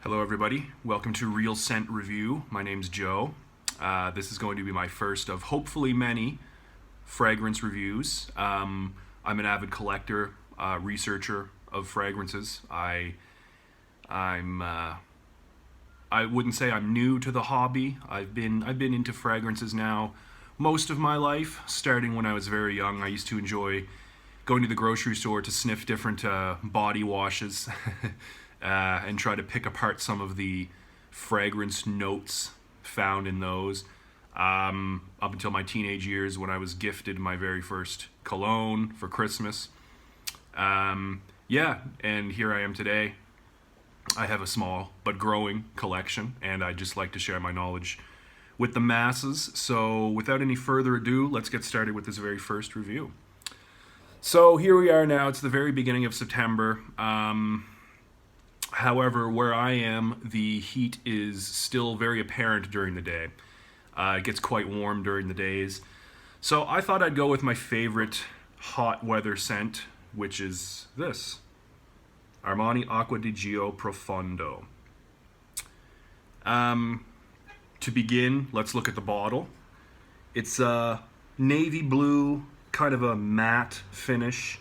Hello everybody, welcome to Real Scent Review. My name's Joe. This is going to be my first of hopefully many fragrance reviews. I'm an avid collector, researcher of fragrances. I wouldn't say I'm new to the hobby. I've been into fragrances now most of my life, starting when I was very young. I used to enjoy going to the grocery store to sniff different body washes and try to pick apart some of the fragrance notes found in those. Up until my teenage years when I was gifted my very first cologne for Christmas. Yeah, and here I am today. I have a small but growing collection, and I just like to share my knowledge with the masses. So without any further ado, let's get started with this very first review. So here we are now. It's the very beginning of September. However, where I am, the heat is still very apparent during the day. It gets quite warm during the days. So I thought I'd go with my favorite hot weather scent, which is this. Armani Acqua di Gio Profondo. To begin, let's look at the bottle. It's a navy blue, kind of a matte finish.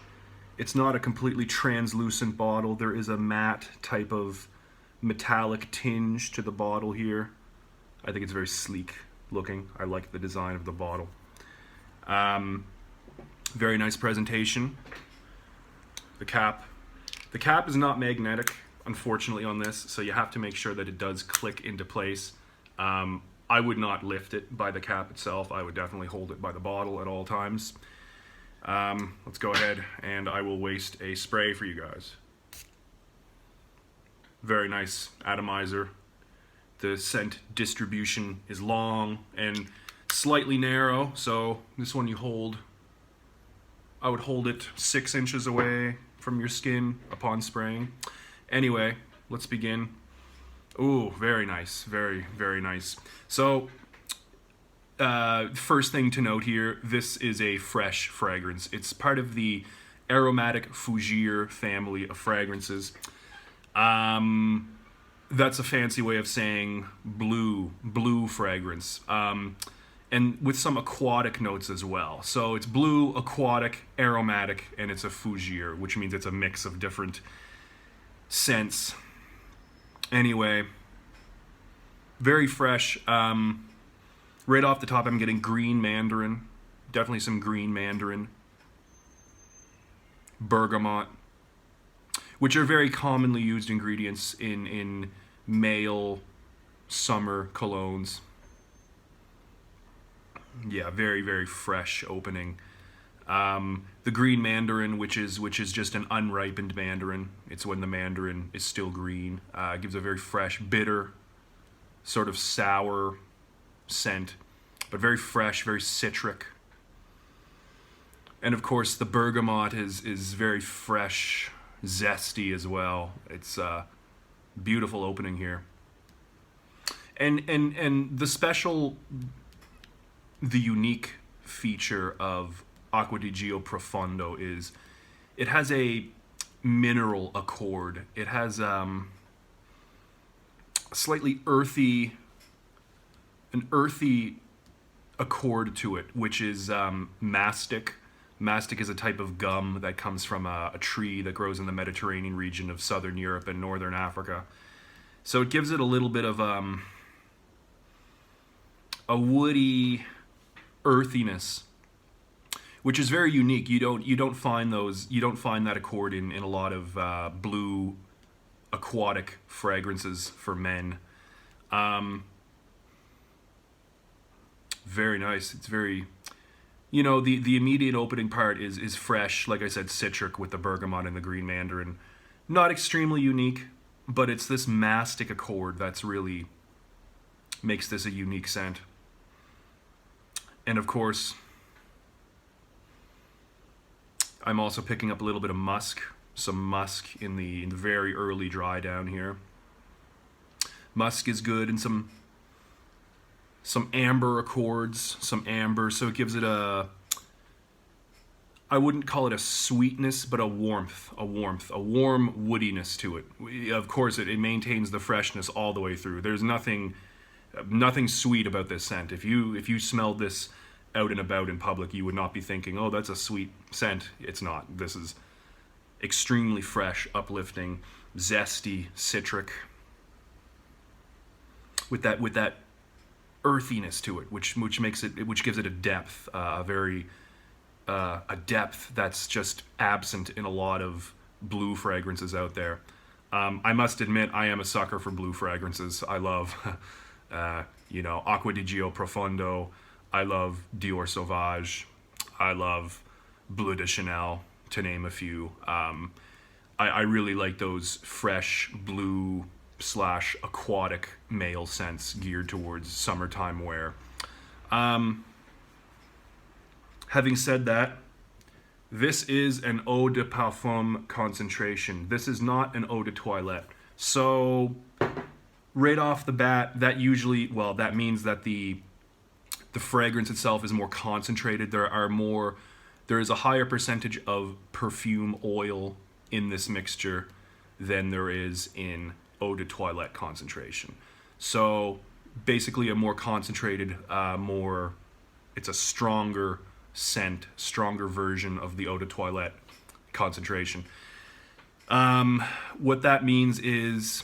It's not a completely translucent bottle. There is a matte type of metallic tinge to the bottle here. I think it's very sleek looking. I like the design of the bottle. Very nice presentation. The cap is not magnetic, unfortunately, on this, so you have to make sure that it does click into place. I would not lift it by the cap itself. I would definitely hold it by the bottle at all times. Let's go ahead and I will waste a spray for you guys. Very nice atomizer. The scent distribution is long and slightly narrow, so this one I would hold it 6 inches away from your skin upon spraying. Anyway, let's begin. Ooh, very nice, very, very nice. So, first thing to note here, this is a fresh fragrance. It's part of the aromatic fougere family of fragrances. That's a fancy way of saying blue fragrance. And with some aquatic notes as well. So it's blue, aquatic, aromatic, and it's a fougere, which means it's a mix of different scents. Anyway, very fresh. Right off the top, I'm getting green mandarin. Definitely some green mandarin. Bergamot, which are very commonly used ingredients in male summer colognes. Yeah, very, very fresh opening. The green mandarin, which is just an unripened mandarin. It's when the mandarin is still green. Gives a very fresh, bitter, sort of sour scent, but very fresh, very citric. And of course, the bergamot is very fresh, zesty as well. It's a beautiful opening here. And the unique feature of Acqua di Gio Profondo is it has a mineral accord. It has slightly an earthy accord to it, which is mastic. Mastic is a type of gum that comes from a tree that grows in the Mediterranean region of southern Europe and northern Africa. So it gives it a little bit of a woody earthiness, which is very unique. You don't find that accord in a lot of blue aquatic fragrances for men. Very nice. It's very, the immediate opening part is fresh, like I said, citric with the bergamot and the green mandarin. Not extremely unique, but it's this mastic accord that's really makes this a unique scent. And of course, I'm also picking up a little bit of musk, some musk in the very early dry down here. Musk is good, and some amber accords, some amber, so it gives it a I wouldn't call it a sweetness, but a warm woodiness to it. Of course, it maintains the freshness all the way through. There's nothing sweet about this scent. If you smelled this out and about in public, you would not be thinking, oh, that's a sweet scent. It's not. This is extremely fresh, uplifting, zesty, citric, with that earthiness to it, which gives it a depth, a depth that's just absent in a lot of blue fragrances out there. I must admit, I am a sucker for blue fragrances. I love, Acqua di Gio Profondo. I love Dior Sauvage. I love Bleu de Chanel, to name a few. I really like those fresh blue / aquatic male scents geared towards summertime wear. Having said that, this is an eau de parfum concentration. This is not an eau de toilette. So right off the bat, that means that the fragrance itself is more concentrated. There is a higher percentage of perfume oil in this mixture than there is in eau de toilette concentration. So basically a more concentrated, it's a stronger scent, stronger version of the eau de toilette concentration. What that means is,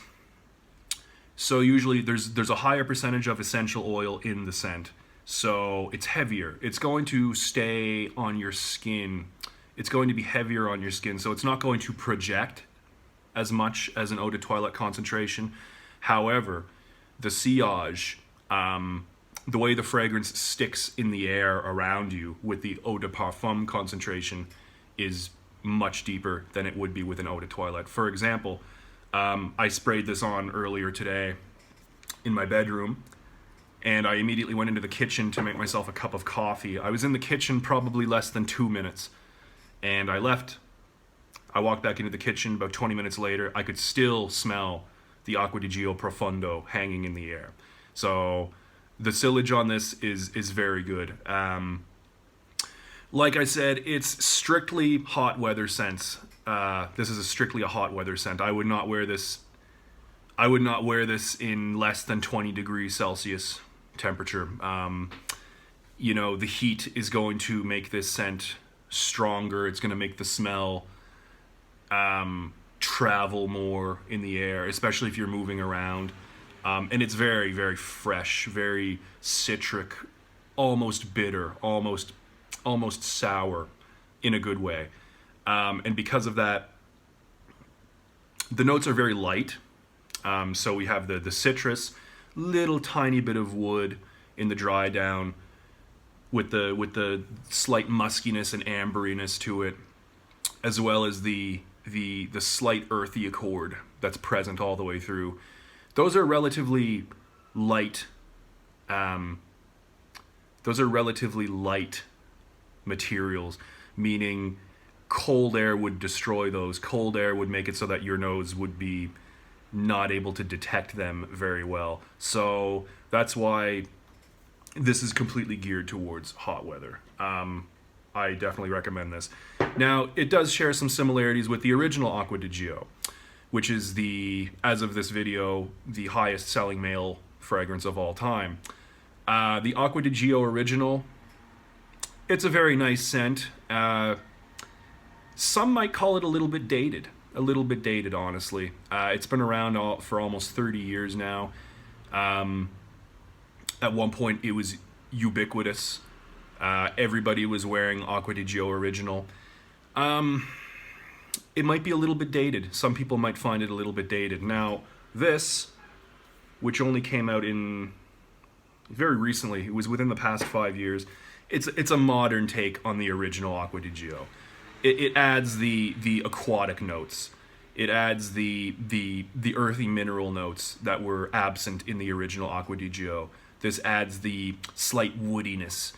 so usually there's a higher percentage of essential oil in the scent, so it's heavier. It's going to stay on your skin. It's going to be heavier on your skin, so it's not going to project as much as an eau de toilette concentration. However, the sillage, the way the fragrance sticks in the air around you with the eau de parfum concentration is much deeper than it would be with an eau de toilette. For example, I sprayed this on earlier today in my bedroom, and I immediately went into the kitchen to make myself a cup of coffee. I was in the kitchen probably less than 2 minutes, and I left. I walked back into the kitchen about 20 minutes later. I could still smell the Acqua di Gio Profondo hanging in the air. So the sillage on this is very good. Like I said, it's strictly hot weather scents. This is strictly a hot weather scent. I would not wear this in less than 20 degrees Celsius temperature. The heat is going to make this scent stronger. It's going to make the smell travel more in the air, especially if you're moving around. And it's very, very fresh, very citric, almost bitter, almost sour in a good way. And because of that, the notes are very light. So we have the citrus, little tiny bit of wood in the dry down, with the slight muskiness and amberiness to it, as well as the slight earthy accord that's present all the way through. Those are relatively light. Materials, meaning cold air would destroy those. Cold air would make it so that your nose would be not able to detect them very well. So that's why this is completely geared towards hot weather. I definitely recommend this. Now, it does share some similarities with the original Acqua di Gio, which is as of this video, the highest selling male fragrance of all time. The Acqua di Gio original, it's a very nice scent. Some might call it a little bit dated, honestly. It's been around for almost 30 years now. At one point, it was ubiquitous. Everybody was wearing Acqua di Gio original. It might be a little bit dated. Some people might find it a little bit dated. Now, this, which only came out very recently, it was within the past 5 years, it's a modern take on the original Acqua di Gio. It adds the aquatic notes. It adds the earthy mineral notes that were absent in the original Acqua di Gio. This adds the slight woodiness.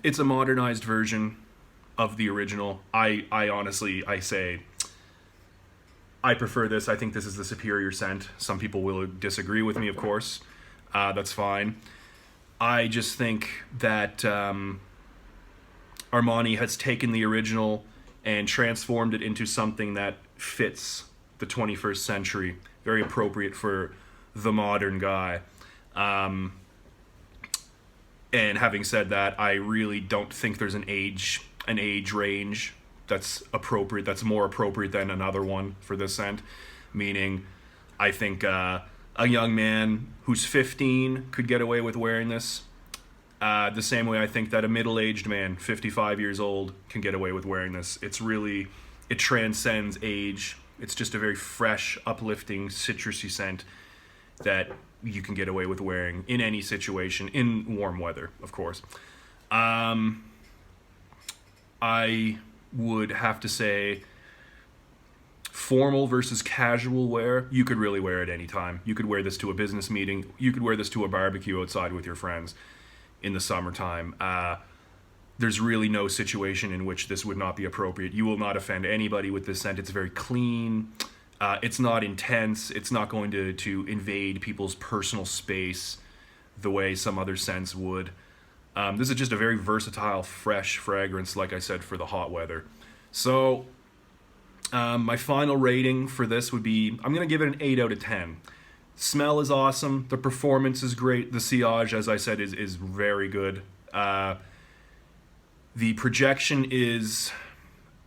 It's a modernized version of the original. I honestly say I prefer this. I think this is the superior scent. Some people will disagree with me, of course. That's fine. I just think that Armani has taken the original and transformed it into something that fits the 21st century, very appropriate for the modern guy. And having said that, I really don't think there's an age range that's appropriate, that's more appropriate than another one for this scent. Meaning, I think a young man who's 15 could get away with wearing this. The same way I think that a middle-aged man, 55 years old, can get away with wearing this. It transcends age. It's just a very fresh, uplifting, citrusy scent that you can get away with wearing in any situation, in warm weather, of course. I would have to say formal versus casual wear, you could really wear it any time. You could wear this to a business meeting. You could wear this to a barbecue outside with your friends in the summertime. There's really no situation in which this would not be appropriate. You will not offend anybody with this scent. It's very clean. It's not intense. It's not going to invade people's personal space the way some other scents would. This is just a very versatile, fresh fragrance, like I said, for the hot weather. So my final rating for this would be, I'm going to give it an 8 out of 10. Smell is awesome. The performance is great. The sillage, as I said, is very good. The projection is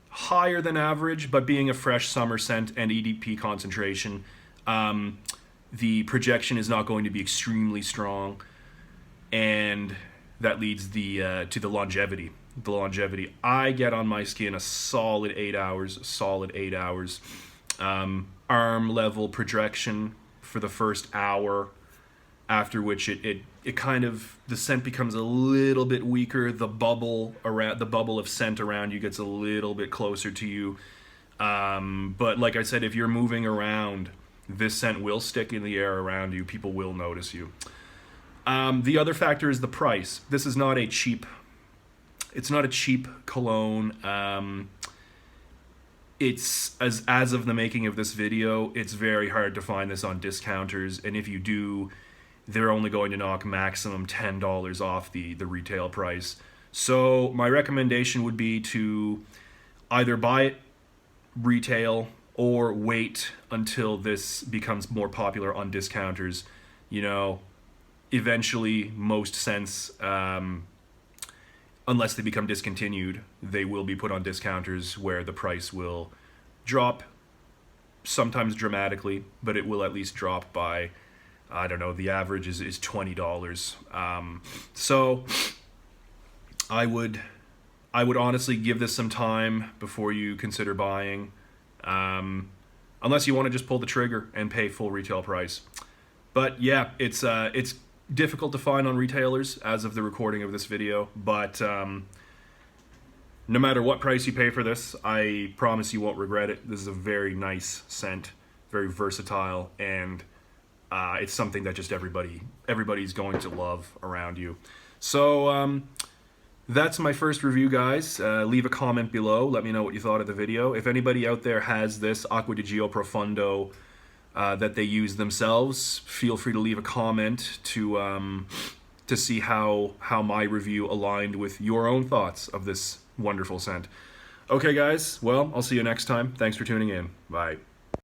higher than average, but being a fresh summer scent and EDP concentration, the projection is not going to be extremely strong, and that leads to the longevity. The longevity. I get on my skin a solid 8 hours. Arm level projection for the first hour, after which it kind of, the scent becomes a little bit weaker. The bubble of scent around you gets a little bit closer to you. But like I said, if you're moving around, this scent will stick in the air around you. People will notice you. The other factor is the price. This is not a cheap. It's not a cheap cologne. It's as of the making of this video, it's very hard to find this on discounters, and if you do, they're only going to knock maximum $10 off the retail price. So my recommendation would be to either buy it retail or wait until this becomes more popular on discounters. You know, eventually most scents, unless they become discontinued, they will be put on discounters where the price will drop, sometimes dramatically, but it will at least drop by, I don't know, the average is $20. So I would honestly give this some time before you consider buying, unless you want to just pull the trigger and pay full retail price. But yeah, it's difficult to find on retailers as of the recording of this video, but no matter what price you pay for this, I promise you won't regret it. This is a very nice scent, very versatile, and it's something that just everybody's going to love around you. So that's my first review, guys. Leave a comment below. Let me know what you thought of the video. If anybody out there has this Acqua di Gio Profondo that they use themselves, feel free to leave a comment to see how my review aligned with your own thoughts of this wonderful scent. Okay, guys. Well, I'll see you next time. Thanks for tuning in. Bye.